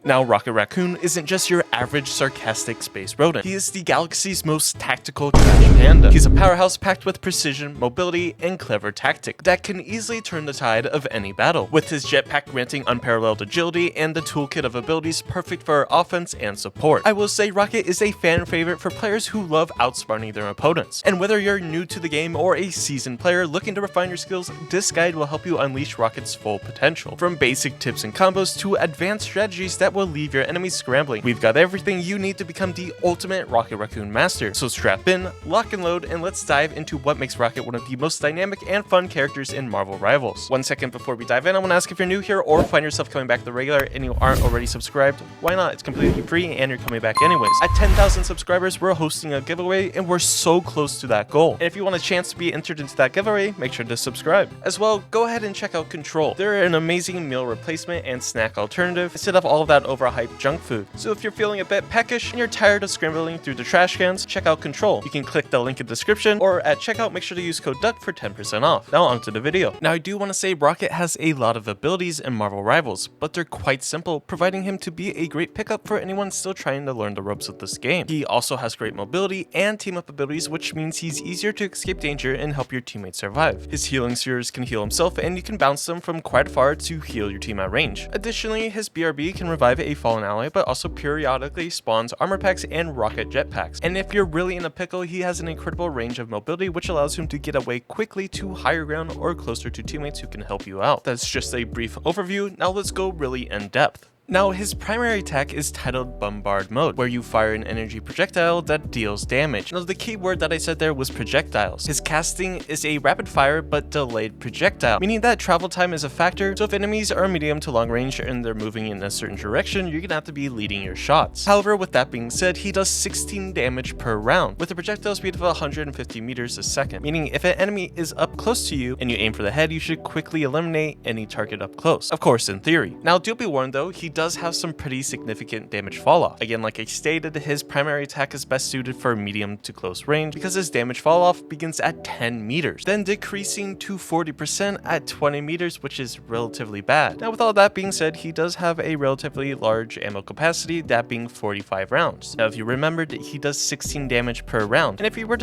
Now, Rocket Raccoon isn't just your average sarcastic space rodent. He is the galaxy's most tactical trash panda. He's a powerhouse packed with precision, mobility, and clever tactics that can easily turn the tide of any battle, with his jetpack granting unparalleled agility and the toolkit of abilities perfect for offense and support. I will say Rocket is a fan favorite for players who love outsmarting their opponents. And whether you're new to the game or a seasoned player looking to refine your skills, this guide will help you unleash Rocket's full potential. From basic tips and combos to advanced strategies that will leave your enemies scrambling, we've got everything you need to become the ultimate Rocket Raccoon master. So strap in, lock and load, and let's dive into what makes Rocket one of the most dynamic and fun characters in Marvel Rivals. 1 second before we dive in, I want to ask if you're new here or find yourself coming back to the regular and you aren't already subscribed, why not? It's completely free and you're coming back anyways. At 10,000 subscribers, we're hosting a giveaway and we're so close to that goal. And if you want a chance to be entered into that giveaway, make sure to subscribe. As well, go ahead and check out Control. They're an amazing meal replacement and snack alternative instead of all of that overhyped junk food. So if you're feeling a bit peckish and you're tired of scrambling through the trash cans, check out Control. You can click the link in the description, or at checkout make sure to use code DUCK for 10% off. Now onto the video. Now I do want to say Rocket has a lot of abilities in Marvel Rivals, but they're quite simple, providing him to be a great pickup for anyone still trying to learn the ropes of this game. He also has great mobility and team up abilities, which means he's easier to escape danger and help your teammates survive. His healing spheres can heal himself and you can bounce them from quite far to heal your team at range. Additionally, his B.R.B can revive a fallen ally, but also periodically spawns armor packs and rocket jetpacks. And if you're really in a pickle, he has an incredible range of mobility, which allows him to get away quickly to higher ground or closer to teammates who can help you out. That's just a brief overview. Now let's go really in depth. Now, his primary attack is titled Bombard mode, where you fire an energy projectile that deals damage. Now, the key word that I said there was projectiles. His casting is a rapid fire but delayed projectile, meaning that travel time is a factor, so if enemies are medium to long range and they're moving in a certain direction, you're gonna have to be leading your shots. However, with that being said, he does 16 damage per round, with a projectile speed of 150 meters a second, meaning if an enemy is up close to you and you aim for the head, you should quickly eliminate any target up close. Of course, in theory. Now, do be warned though, he does have some pretty significant damage fall off. Again, like I stated, his primary attack is best suited for medium to close range because his damage fall off begins at 10 meters, then decreasing to 40% at 20 meters, which is relatively bad. Now, with all that being said, he does have a relatively large ammo capacity, that being 45 rounds. Now, if you remembered, he does 16 damage per round, and if you were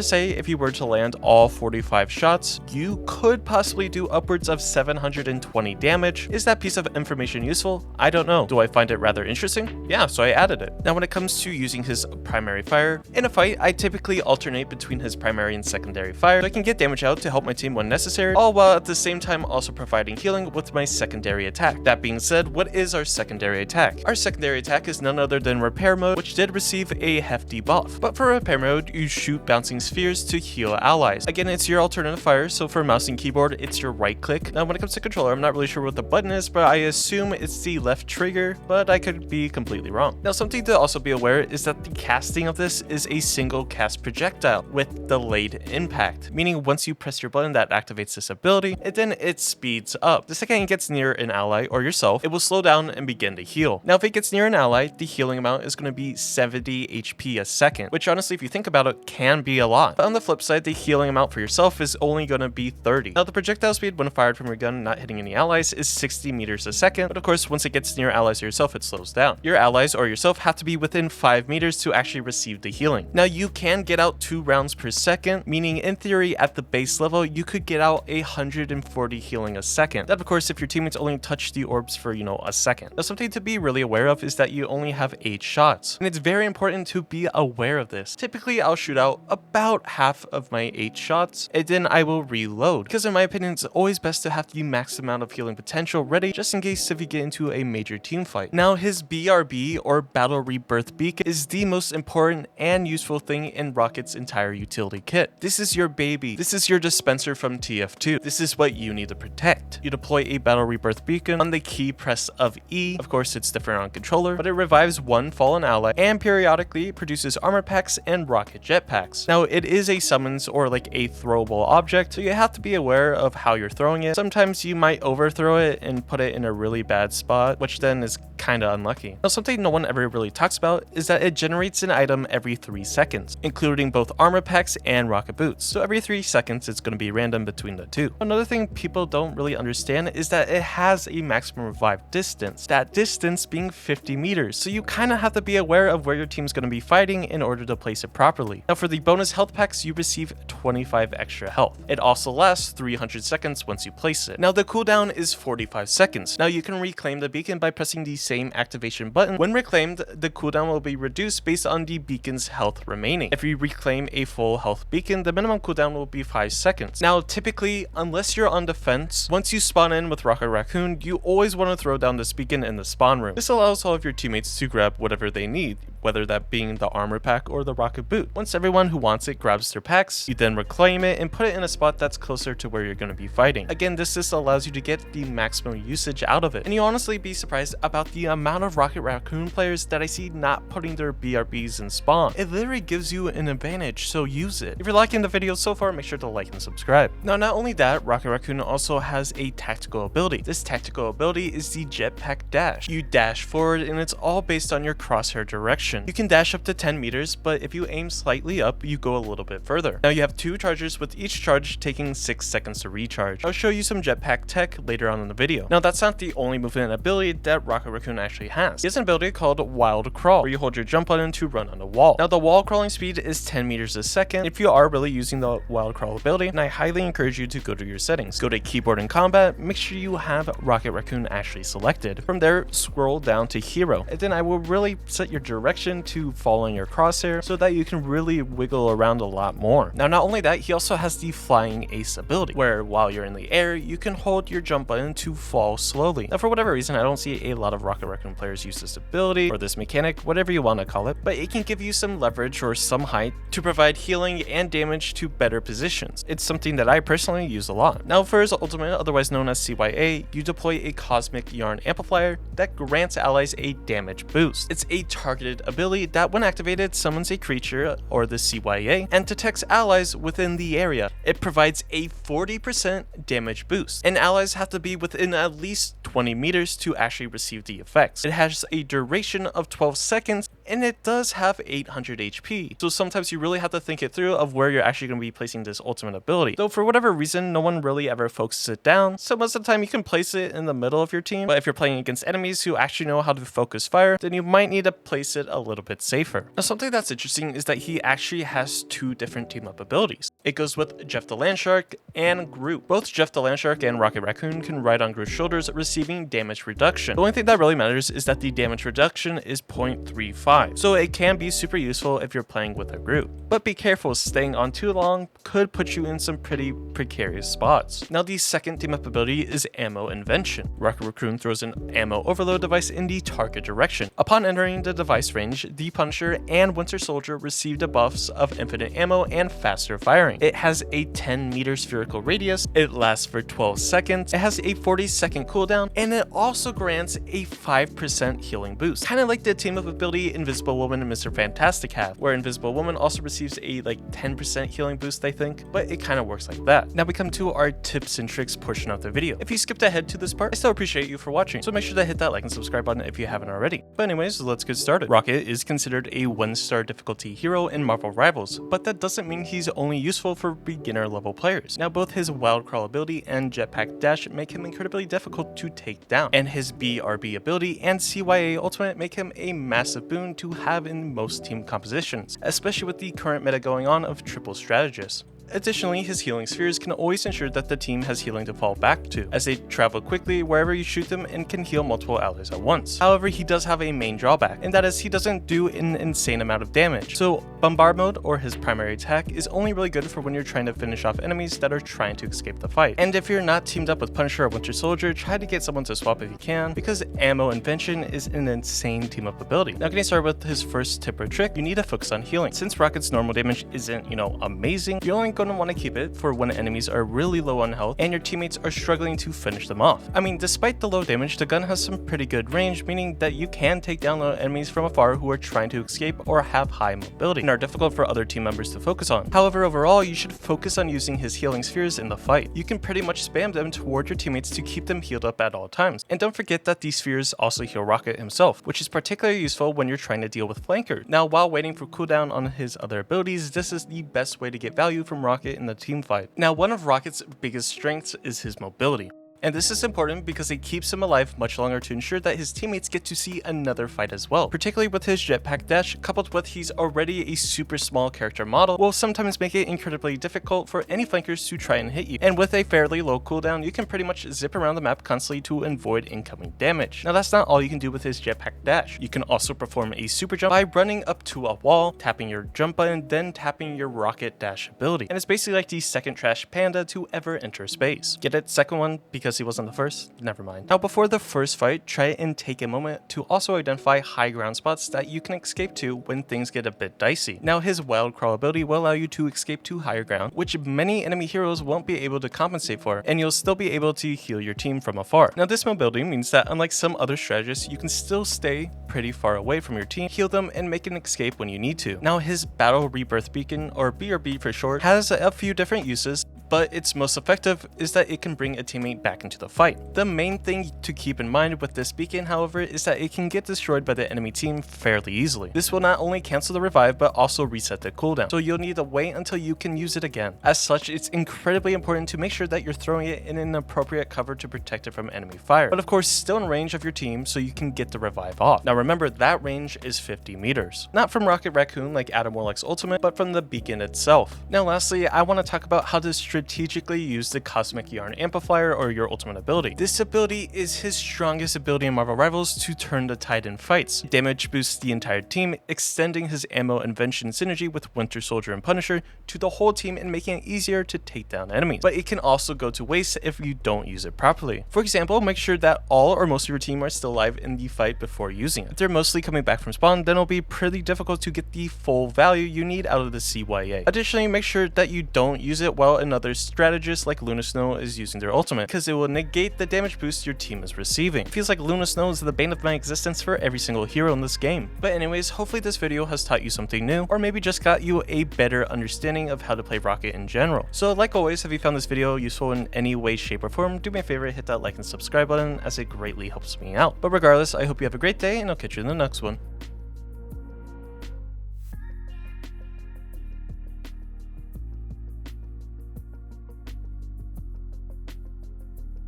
to land all 45 shots, you could possibly do upwards of 720 damage. Is that piece of information useful? I don't know. Do I find it rather interesting? Yeah, so I added it. Now, when it comes to using his primary fire, in a fight, I typically alternate between his primary and secondary fire, so I can get damage out to help my team when necessary, all while at the same time also providing healing with my secondary attack. That being said, what is our secondary attack? Our secondary attack is none other than Repair mode, which did receive a hefty buff. But for Repair mode, you shoot bouncing spheres to heal allies. Again, it's your alternative fire, so for mouse and keyboard, it's your right click. Now, when it comes to controller, I'm not really sure what the button is, but I assume it's the left trigger, but I could be completely wrong. Now, something to also be aware is that the casting of this is a single cast projectile with delayed impact, meaning once you press your button that activates this ability, and then it speeds up. The second it gets near an ally or yourself, it will slow down and begin to heal. Now, if it gets near an ally, the healing amount is going to be 70 HP a second, which honestly, if you think about it, can be a lot. But on the flip side, the healing amount for yourself is only going to be 30. Now, the projectile speed when fired from your gun not hitting any allies is 60 meters a second, but of course, once it gets near allies or yourself, it slows down. Your allies or yourself have to be within 5 meters to actually receive the healing. Now, you can get out 2 rounds per second, meaning in theory at the base level you could get out 140 healing a second. That of course if your teammates only touch the orbs for a second. Now, something to be really aware of is that you only have 8 shots, and it's very important to be aware of this. Typically I'll shoot out about half of my 8 shots and then I will reload, because in my opinion it's always best to have the max amount of healing potential ready just in case if you get into a major team fight. Now, his B.R.B or Battle Rebirth beacon is the most important and useful thing in Rocket's entire utility kit. This is your baby. This is your dispenser from TF2. This is what you need to protect. You deploy a Battle Rebirth beacon on the key press of E. Of course, it's different on controller, but it revives one fallen ally and periodically produces armor packs and rocket jetpacks. Now, it is a summons or like a throwable object, so you have to be aware of how you're throwing it. Sometimes you might overthrow it and put it in a really bad spot, which then is is kinda unlucky. Now, something no one ever really talks about is that it generates an item every 3 seconds, including both armor packs and rocket boots. So every 3 seconds it's going to be random between the two. Another thing people don't really understand is that it has a maximum revive distance, that distance being 50 meters. So you kind of have to be aware of where your team's going to be fighting in order to place it properly. Now for the bonus health packs, you receive 25 extra health. It also lasts 300 seconds once you place it. Now the cooldown is 45 seconds. Now you can reclaim the beacon by pressing the same activation button. When reclaimed, the cooldown will be reduced based on the beacon's health remaining. If you reclaim a full health beacon, the minimum cooldown will be 5 seconds. Now typically, unless you're on defense, once you spawn in with Rocket Raccoon, you always want to throw down this beacon in the spawn room. This allows all of your teammates to grab whatever they need, whether that being the armor pack or the rocket boot. Once everyone who wants it grabs their packs, you then reclaim it and put it in a spot that's closer to where you're going to be fighting. Again, this just allows you to get the maximum usage out of it. And you'll honestly be surprised about the amount of Rocket Raccoon players that I see not putting their BRBs in spawn. It literally gives you an advantage, so use it. If you're liking the video so far, make sure to like and subscribe. Now, not only that, Rocket Raccoon also has a tactical ability. This tactical ability is the jetpack dash. You dash forward and it's all based on your crosshair direction. You can dash up to 10 meters, but if you aim slightly up, you go a little bit further. Now you have 2 charges, with each charge taking 6 seconds to recharge. I'll show you some jetpack tech later on in the video. Now that's not the only movement ability that Rocket Raccoon actually has. He has an ability called Wild Crawl, where you hold your jump button to run on a wall. Now the wall crawling speed is 10 meters a second. If you are really using the Wild Crawl ability, then I highly encourage you to go to your settings. Go to keyboard and combat, make sure you have Rocket Raccoon actually selected. From there, scroll down to hero, and then I will really set your direction to fall in your crosshair so that you can really wiggle around a lot more. Now not only that, he also has the flying ace ability, where while you're in the air, you can hold your jump button to fall slowly. Now for whatever reason, I don't see a lot of Rocket Raccoon players use this ability or this mechanic, whatever you want to call it, but it can give you some leverage or some height to provide healing and damage to better positions. It's something that I personally use a lot. Now for his ultimate, otherwise known as CYA, you deploy a Cosmic Yarn Amplifier that grants allies a damage boost. It's a targeted ability that when activated summons a creature, or the CYA, and detects allies within the area. It provides a 40% damage boost, and allies have to be within at least 20 meters to actually receive the effects. It has a duration of 12 seconds, and it does have 800 HP, so sometimes you really have to think it through of where you're actually going to be placing this ultimate ability. Though for whatever reason, no one really ever focuses it down, so most of the time you can place it in the middle of your team, but if you're playing against enemies who actually know how to focus fire, then you might need to place it a little bit safer. Now something that's interesting is that he actually has 2 different team up abilities. It goes with Jeff the Landshark and Groot. Both Jeff the Landshark and Rocket Raccoon can ride on Groot's shoulders, receiving damage reduction. The only thing that really matters is that the damage reduction is 0.35, so it can be super useful if you're playing with a Groot. But be careful, staying on too long could put you in some pretty precarious spots. Now the second team up ability is Ammo Invention. Rocket Raccoon throws an ammo overload device in the target direction. Upon entering the device range, the Punisher and Winter Soldier receive debuffs of infinite ammo and faster firing. It has a 10-meter spherical radius, it lasts for 12 seconds, it has a 40-second cooldown, and it also grants a 5% healing boost. Kind of like the team up ability Invisible Woman and Mr. Fantastic have, where Invisible Woman also receives a 10% healing boost, I think, but it kind of works like that. Now we come to our tips and tricks portion of the video. If you skipped ahead to this part, I still appreciate you for watching, so make sure to hit that like and subscribe button if you haven't already. But anyways, let's get started. Rocket is considered a 1-star difficulty hero in Marvel Rivals, but that doesn't mean he's only useful for beginner level players. Now both his Wild Crawl ability and Jetpack Dash make him incredibly difficult to take down, and his B.R.B ability and CYA ultimate make him a massive boon to have in most team compositions, especially with the current meta going on of triple strategists. Additionally, his healing spheres can always ensure that the team has healing to fall back to, as they travel quickly wherever you shoot them and can heal multiple allies at once. However, he does have a main drawback, and that is he doesn't do an insane amount of damage. So Bombard mode, or his primary attack, is only really good for when you're trying to finish off enemies that are trying to escape the fight. And if you're not teamed up with Punisher or Winter Soldier, try to get someone to swap if you can, because Ammo Invention is an insane team up ability. Now getting started with his first tip or trick, you need to focus on healing. Since Rocket's normal damage isn't, amazing, you're only going to want to keep it for when enemies are really low on health and your teammates are struggling to finish them off. I mean, despite the low damage, the gun has some pretty good range, meaning that you can take down the enemies from afar who are trying to escape or have high mobility and are difficult for other team members to focus on. However, overall, you should focus on using his healing spheres in the fight. You can pretty much spam them toward your teammates to keep them healed up at all times. And don't forget that these spheres also heal Rocket himself, which is particularly useful when you're trying to deal with flankers. Now, while waiting for cooldown on his other abilities, this is the best way to get value from Rocket in the team fight. Now, one of Rocket's biggest strengths is his mobility. And this is important because it keeps him alive much longer to ensure that his teammates get to see another fight as well. Particularly with his jetpack dash, coupled with he's already a super small character model, will sometimes make it incredibly difficult for any flankers to try and hit you. And with a fairly low cooldown, you can pretty much zip around the map constantly to avoid incoming damage. Now that's not all you can do with his jetpack dash. You can also perform a super jump by running up to a wall, tapping your jump button, then tapping your rocket dash ability. And it's basically like the second trash panda to ever enter space. Get it? Second one because he wasn't the first? Never mind. Now before the first fight, try and take a moment to also identify high ground spots that you can escape to when things get a bit dicey. Now his wild crawl ability will allow you to escape to higher ground, which many enemy heroes won't be able to compensate for, and you'll still be able to heal your team from afar. Now this mobility means that unlike some other strategists, you can still stay pretty far away from your team, heal them, and make an escape when you need to. Now his battle rebirth beacon, or B.R.B for short, has a few different uses, but its most effective is that it can bring a teammate back into the fight. The main thing to keep in mind with this beacon, however, is that it can get destroyed by the enemy team fairly easily. This will not only cancel the revive, but also reset the cooldown, so you'll need to wait until you can use it again. As such, it's incredibly important to make sure that you're throwing it in an appropriate cover to protect it from enemy fire, but of course still in range of your team so you can get the revive off. Now remember, that range is 50 meters. Not from Rocket Raccoon like Adam Warlock's ultimate, but from the beacon itself. Now lastly, I want to talk about how to strategically use the Cosmic Yarn Amplifier, or your ultimate ability. This ability is his strongest ability in Marvel Rivals to turn the tide in fights. Damage boosts the entire team, extending his ammo invention synergy with Winter Soldier and Punisher to the whole team and making it easier to take down enemies. But it can also go to waste if you don't use it properly. For example, make sure that all or most of your team are still alive in the fight before using it. If they're mostly coming back from spawn, then it'll be pretty difficult to get the full value you need out of the CYA. Additionally, make sure that you don't use it while another strategist like Luna Snow is using their ultimate, because it will negate the damage boost your team is receiving. It feels like Luna Snow is the bane of my existence for every single hero in this game. But anyways, hopefully this video has taught you something new, or maybe just got you a better understanding of how to play Rocket in general. So like always, if you found this video useful in any way, shape, or form, do me a favor, hit that like and subscribe button, as it greatly helps me out. But regardless, I hope you have a great day, and I'll catch you in the next one.